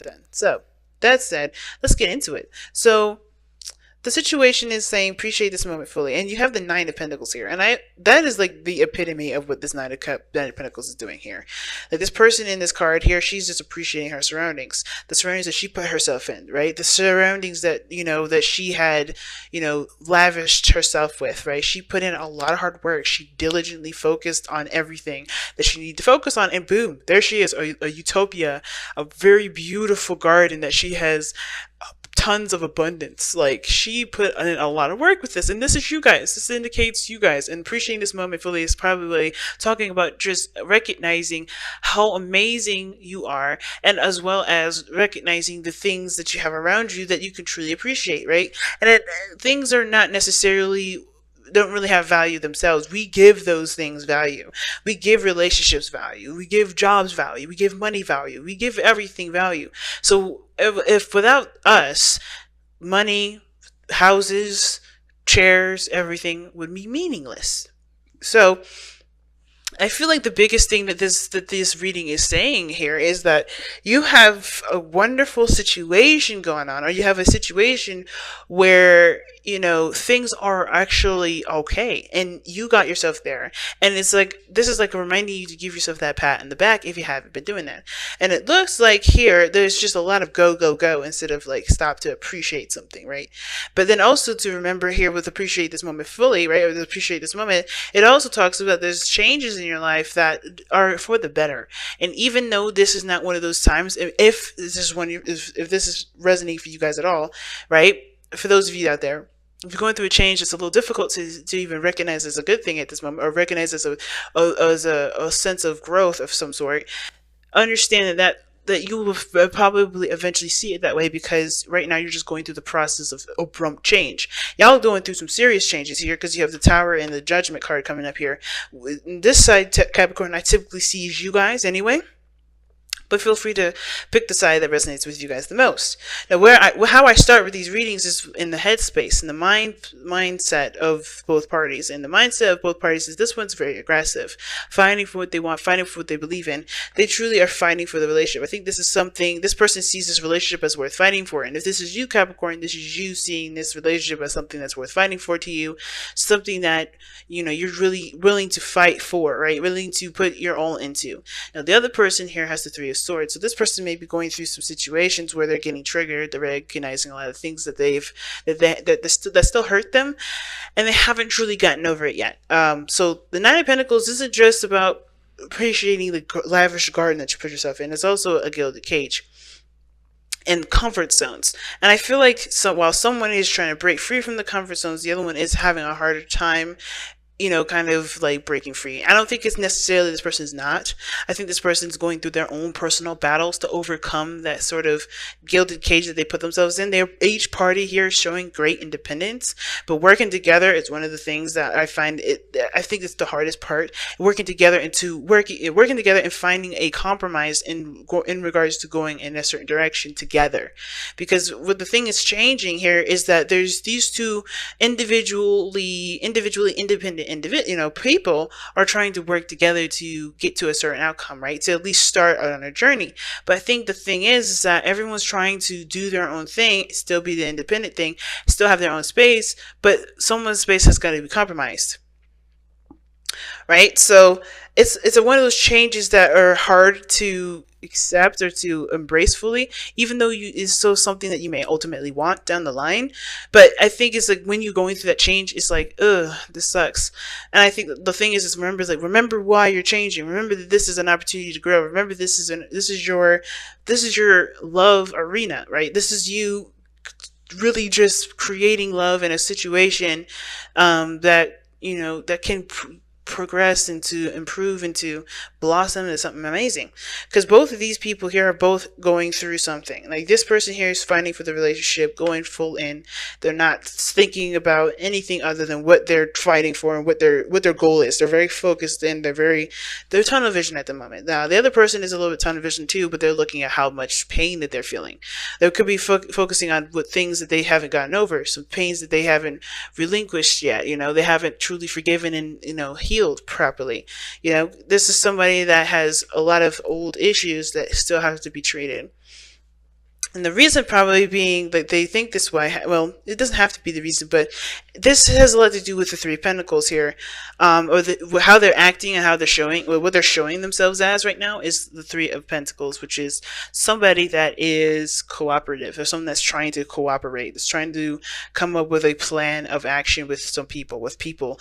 then. So that said, let's get into it. So the situation is saying appreciate this moment fully, and you have the Nine of Pentacles here, and that is like the epitome of what this Nine of Pentacles is doing here. Like this person in this card here, she's just appreciating her surroundings, the surroundings that she put herself in, right? The surroundings that that she had lavished herself with, right? She put in a lot of hard work. She diligently focused on everything that she needed to focus on, and boom, there she is, a utopia, a very beautiful garden that she has tons of abundance. Like she put in a lot of work with this, and this is you guys. This indicates you guys, and appreciating this moment fully is probably talking about just recognizing how amazing you are, and as well as recognizing the things that you have around you that you can truly appreciate, right? And things are not necessarily don't really have value themselves. We give those things value. We give relationships value. We give jobs value. We give money value. We give everything value. So if without us, money, houses, chairs, everything would be meaningless. So I feel like the biggest thing that this reading is saying here is that you have a wonderful situation going on, or you have a situation where things are actually okay, and you got yourself there. And it's like this is like reminding you to give yourself that pat in the back if you haven't been doing that. And it looks like here there's just a lot of go go go instead of like stop to appreciate something, right? But then also to remember here with appreciate this moment fully, right? Or appreciate this moment, it also talks about there's changes in your life that are for the better. And even though this is not one of those times, if this is if this is resonating for you guys at all, right? For those of you out there, if you're going through a change, it's a little difficult to even recognize as a good thing at this moment, or recognize as a sense of growth of some sort. Understand that you will probably eventually see it that way, because right now you're just going through the process of abrupt change. Y'all are going through some serious changes here because you have the Tower and the Judgment card coming up here. This side, Capricorn, I typically see as you guys anyway. But feel free to pick the side that resonates with you guys the most. Now, how I start with these readings is in the headspace, in the mindset of both parties. And the mindset of both parties is this one's very aggressive, fighting for what they want, fighting for what they believe in. They truly are fighting for the relationship. I think this is something, this person sees this relationship as worth fighting for. And if this is you, Capricorn, this is you seeing this relationship as something that's worth fighting for to you, something that, you're really willing to fight for, right? Willing to put your all into. Now, the other person here has the Three of Swords. So this person may be going through some situations where they're getting triggered. They're recognizing a lot of things that that still hurt them, and they haven't truly gotten over it yet. So the Nine of Pentacles isn't just about appreciating the lavish garden that you put yourself in. It's also a gilded cage and comfort zones. And I feel like while someone is trying to break free from the comfort zones, the other one is having a harder time kind of like breaking free. I don't think it's necessarily this person's not. I think this person's going through their own personal battles to overcome that sort of gilded cage that they put themselves in. Each party here is showing great independence, but working together is one of the things that I think it's the hardest part. Working together and finding a compromise in regards to going in a certain direction together. Because what the thing is changing here is that there's these two individually independent people are trying to work together to get to a certain outcome, right? To at least start on a journey. But I think the thing is that everyone's trying to do their own thing, still be the independent thing, still have their own space, but someone's space has got to be compromised. Right? So it's one of those changes that are hard to accept or to embrace fully, even though it's so something that you may ultimately want down the line. But I think it's like when you're going through that change, it's like, ugh, this sucks. And I think the thing is remember why you're changing. Remember that this is an opportunity to grow. Remember this is your love arena, right? This is you really just creating love in a situation that can progress into improve into blossom into something amazing. Because both of these people here are both going through something. Like this person here is fighting for the relationship, going full in. They're not thinking about anything other than what they're fighting for and what their goal is. They're very focused and they're tunnel vision at the moment. Now the other person is a little bit tunnel vision too, but they're looking at how much pain that they're feeling. They could be focusing on what things that they haven't gotten over, some pains that they haven't relinquished yet. They haven't truly forgiven and healed properly. This is somebody that has a lot of old issues that still have to be treated. And the reason probably being that they think this way, well, it doesn't have to be the reason, but this has a lot to do with the Three of Pentacles here, or how they're acting and how they're showing, or what they're showing themselves as right now is the Three of Pentacles, which is somebody that is cooperative, or someone that's trying to cooperate, that's trying to come up with a plan of action with some people, with people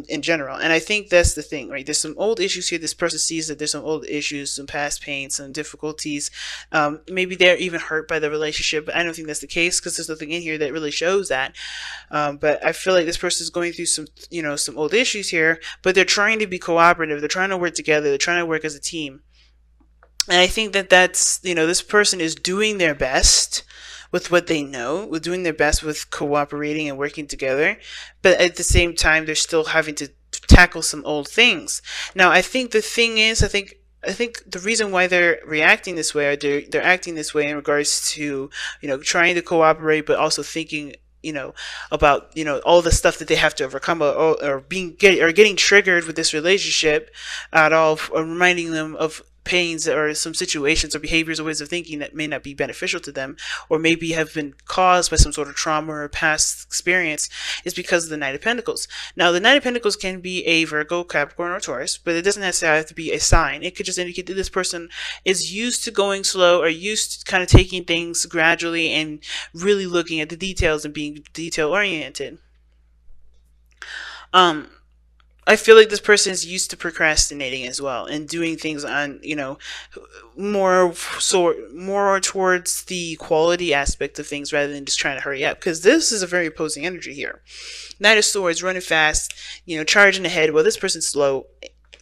in general. And I think that's the thing, right? There's some old issues here. This person sees that there's some old issues, some past pain, some difficulties. Maybe they're even hurt by the relationship, but I don't think that's the case because there's nothing in here that really shows that. But I feel like this person is going through some, some old issues here, but they're trying to be cooperative. They're trying to work together. They're trying to work as a team. And I think that that's, this person is doing their best with what they know, with doing their best with cooperating and working together. But at the same time, they're still having to tackle some old things. Now, I think the thing is, I think the reason why they're reacting this way, or they're acting this way in regards to, trying to cooperate, but also thinking, about, all the stuff that they have to overcome, or getting triggered with this relationship at all, or reminding them of pains or some situations or behaviors or ways of thinking that may not be beneficial to them, or maybe have been caused by some sort of trauma or past experience, is because of the Knight of Pentacles. Now, the Knight of Pentacles can be a Virgo, Capricorn, or Taurus, but it doesn't necessarily have to be a sign. It could just indicate that this person is used to going slow, or used to kind of taking things gradually and really looking at the details and being detail oriented. I feel like this person is used to procrastinating as well, and doing things on, more towards the quality aspect of things rather than just trying to hurry up. Because this is a very opposing energy here. Knight of Swords, running fast, charging ahead. Well, this person's slow,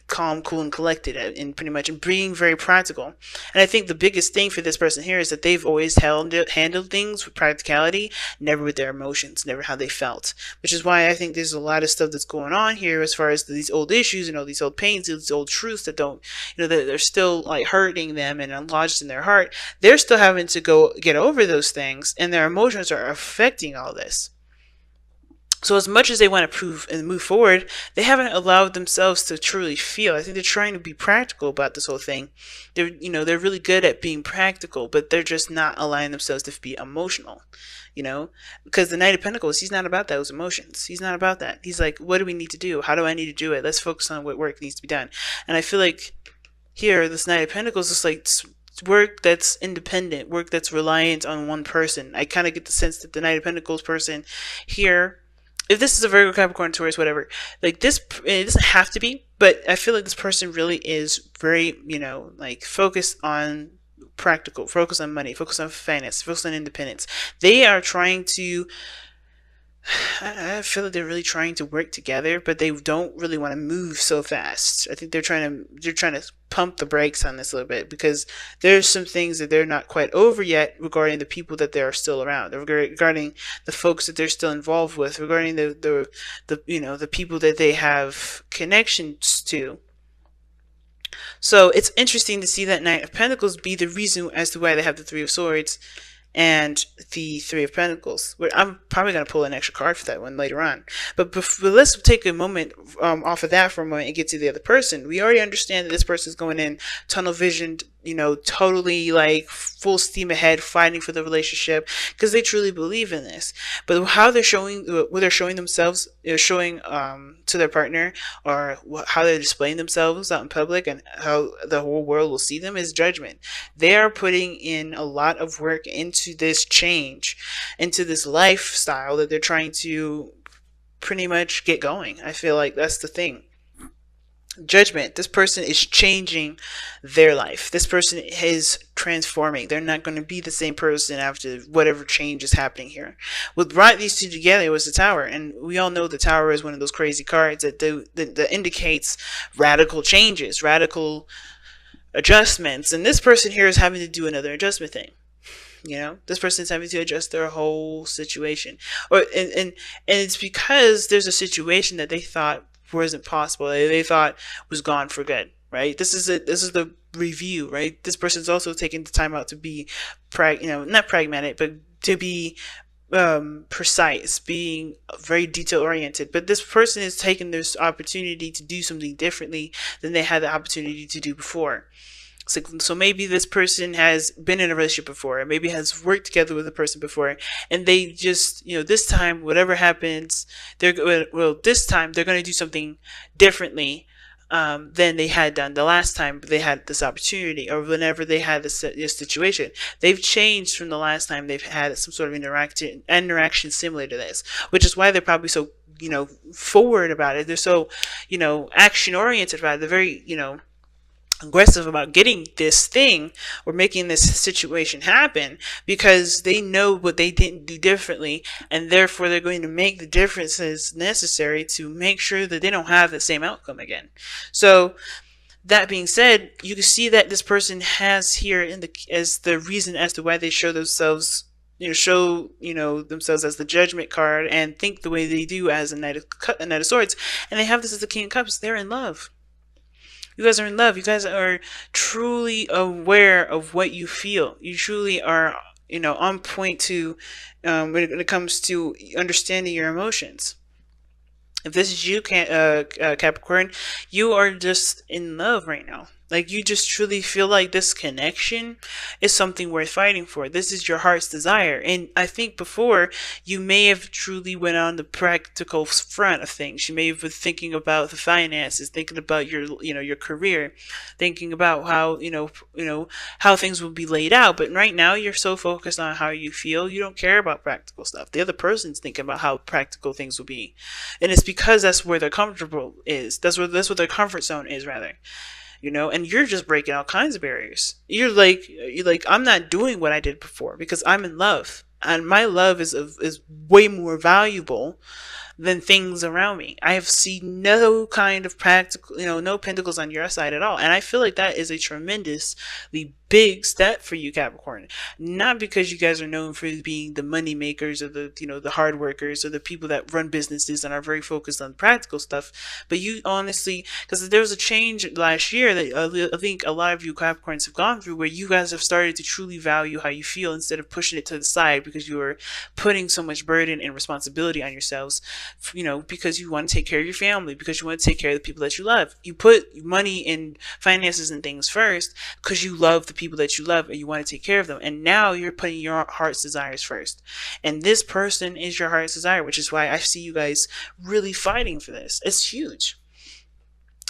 calm, cool, and collected, and pretty much being very practical. And I think the biggest thing for this person here is that they've always handled things with practicality, never with their emotions, never how they felt. Which is why I think there's a lot of stuff that's going on here as far as these old issues and all these old pains, these old truths that don't, that they're still like hurting them and lodged in their heart. They're still having to go get over those things, and their emotions are affecting all this. So as much as they want to prove and move forward, they haven't allowed themselves to truly feel. I think they're trying to be practical about this whole thing. They're really good at being practical, but they're just not allowing themselves to be emotional. Because the Knight of Pentacles, he's not about those emotions. He's not about that. He's like, what do we need to do? How do I need to do it? Let's focus on what work needs to be done. And I feel like here, this Knight of Pentacles is like work that's independent, work that's reliant on one person. I kind of get the sense that the Knight of Pentacles person here, if this is a Virgo, Capricorn, Taurus, whatever, like this, it doesn't have to be, but I feel like this person really is very, focused on practical, focus on money, focus on finance, focus on independence. They are trying to, I feel like they're really trying to work together, but they don't really want to move so fast. I think they're trying to pump the brakes on this a little bit, because there's some things that they're not quite over yet regarding the people that they are still around, regarding the folks that they're still involved with, regarding the people that they have connections to. So it's interesting to see that Knight of Pentacles be the reason as to why they have the Three of Swords and the Three of Pentacles. I'm probably going to pull an extra card for that one later on. But let's take a moment off of that for a moment and get to the other person. We already understand that this person is going in tunnel visioned, totally like full steam ahead, fighting for the relationship because they truly believe in this. But how they're showing, what they're showing themselves, showing to their partner, or how they're displaying themselves out in public and how the whole world will see them, is judgment. They are putting in a lot of work into this change, into this lifestyle that they're trying to pretty much get going. I feel like that's the thing. Judgment. This person is changing their life. This person is transforming. They're not going to be the same person after whatever change is happening here. What brought these two together was the Tower, and we all know the Tower is one of those crazy cards that indicates radical changes, radical adjustments, and this person here is having to do another adjustment thing. This person is having to adjust their whole situation, and it's because there's a situation that they thought wasn't possible. They thought was gone for good, right? This is the review, right? This person's also taking the time out to be, not pragmatic, but to be precise, being very detail oriented. But this person is taking this opportunity to do something differently than they had the opportunity to do before. So maybe this person has been in a relationship before, and maybe has worked together with a person before, and they just, this time, whatever happens, this time they're going to do something differently than they had done the last time they had this opportunity, or whenever they had this situation. They've changed from the last time they've had some sort of interaction similar to this, which is why they're probably so, forward about it. They're so, action oriented about it. They're very, aggressive about getting this thing or making this situation happen, because they know what they didn't do differently, and therefore they're going to make the differences necessary to make sure that they don't have the same outcome again. So that being said, you can see that this person has here as the reason as to why they show themselves, themselves as the Judgment card and think the way they do as a Knight of Swords, and they have this as the King of Cups. They're in love. You guys are in love. You guys are truly aware of what you feel. You truly are, on point to when it comes to understanding your emotions. If this is you, Capricorn, you are just in love right now. Like, you just truly feel like this connection is something worth fighting for. This is your heart's desire. And I think before, you may have truly went on the practical front of things. You may have been thinking about the finances, thinking about your career, thinking about how, how things will be laid out. But right now, you're so focused on how you feel, you don't care about practical stuff. The other person's thinking about how practical things will be. And it's because that's where their comfortable is. That's what their comfort zone is, rather. And you're just breaking all kinds of barriers. You're like, I'm not doing what I did before because I'm in love, and my love is way more valuable than things around me. I have seen no kind of practical, no pentacles on your side at all. And I feel like that is a tremendously big step for you, Capricorn. Not because you guys are known for being the money makers, or the hard workers, or the people that run businesses and are very focused on practical stuff, but you honestly, because there was a change last year that I think a lot of you Capricorns have gone through, where you guys have started to truly value how you feel instead of pushing it to the side because you were putting so much burden and responsibility on yourselves, because you want to take care of your family, because you want to take care of the people that you love. You put money and finances and things first because you love the people that you love and you want to take care of them. And now you're putting your heart's desires first. And this person is your heart's desire, which is why I see you guys really fighting for this. It's huge.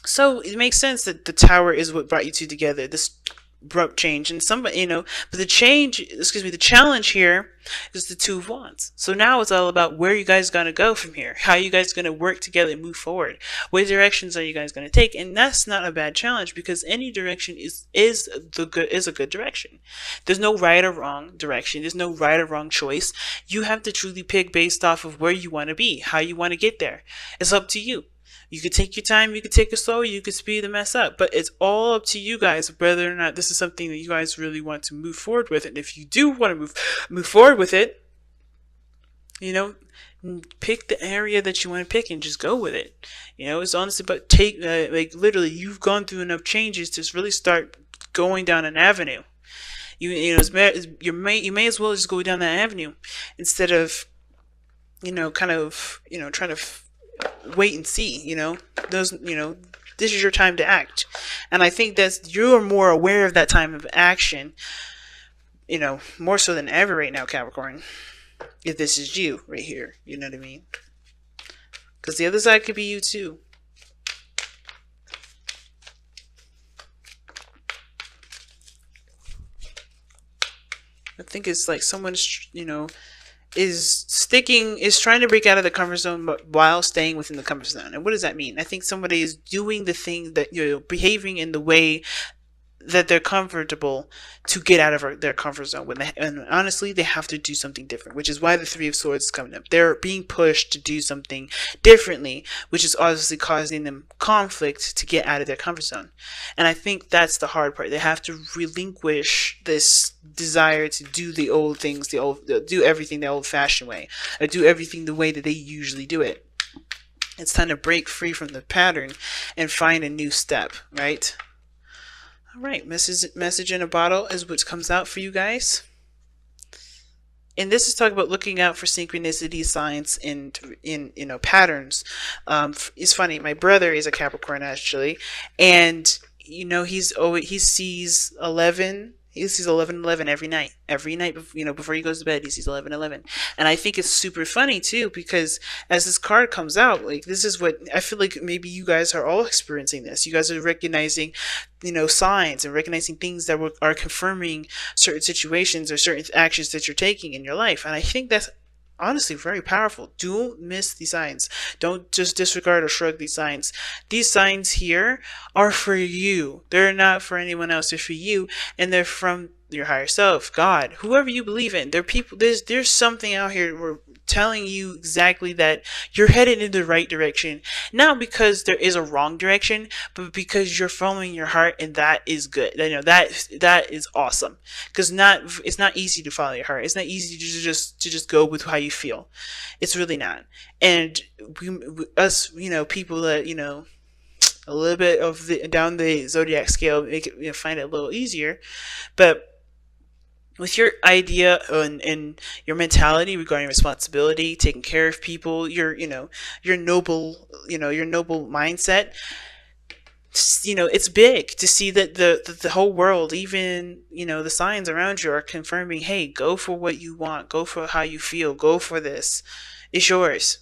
So it makes sense that the Tower is what brought you two together. This abrupt change, and somebody, but the challenge here is the Two of Wands. So now it's all about where you guys gonna go from here. How you guys gonna work together and move forward? What directions are you guys gonna take? And that's not a bad challenge, because any direction is a good direction. There's no right or wrong direction. There's no right or wrong choice. You have to truly pick based off of where you want to be, how you want to get there. It's up to you. You could take your time, you could take it slow, you could speed the mess up, but it's all up to you guys whether or not this is something that you guys really want to move forward with. And if you do want to move forward with it, pick the area that you want to pick and just go with it. It's honestly about literally, you've gone through enough changes to really start going down an avenue. You may as well just go down that avenue instead of trying to wait and see. This is your time to act, and I think that you're more aware of that time of action, more so than ever right now, Capricorn. If this is you right here, you know what I mean? Because the other side could be you too. I think it's like someone's, is trying to break out of the comfort zone, but while staying within the comfort zone. And what does that mean? I think somebody is doing the thing that, behaving in the way that they're comfortable to get out of their comfort zone. And honestly, they have to do something different, which is why the Three of Swords is coming up. They're being pushed to do something differently, which is obviously causing them conflict to get out of their comfort zone. And I think that's the hard part. They have to relinquish this desire to do the old things, do everything the old-fashioned way, or do everything the way that they usually do it. It's time to break free from the pattern and find a new step, right? All right, message in a bottle is what comes out for you guys. And this is talking about looking out for synchronicity, signs, and patterns. It's funny. My brother is a Capricorn, actually, and he sees 11. He sees 11:11 every night. Every night, before he goes to bed, he sees 11:11. And I think it's super funny too, because as this card comes out, like, this is what I feel like maybe you guys are all experiencing this. You guys are recognizing, signs, and recognizing things that are confirming certain situations or certain actions that you're taking in your life. And I think that's honestly very powerful. Don't miss these signs. Don't just disregard or shrug these signs. These signs here are for you. They're not for anyone else. They're for you, and they're from your higher self, God, whoever you believe in. There's something out here we're telling you exactly that you're headed in the right direction, not because there is a wrong direction, but because you're following your heart, and that is good. That is awesome, because it's not easy to follow your heart. It's not easy to just go with how you feel. It's really not. And us, people that, a little bit of down the zodiac scale, make it, find it a little easier. But with your idea and your mentality regarding responsibility, taking care of people, your noble mindset, it's big to see that the whole world, even, the signs around you, are confirming, hey, go for what you want, go for how you feel, go for this. It's yours.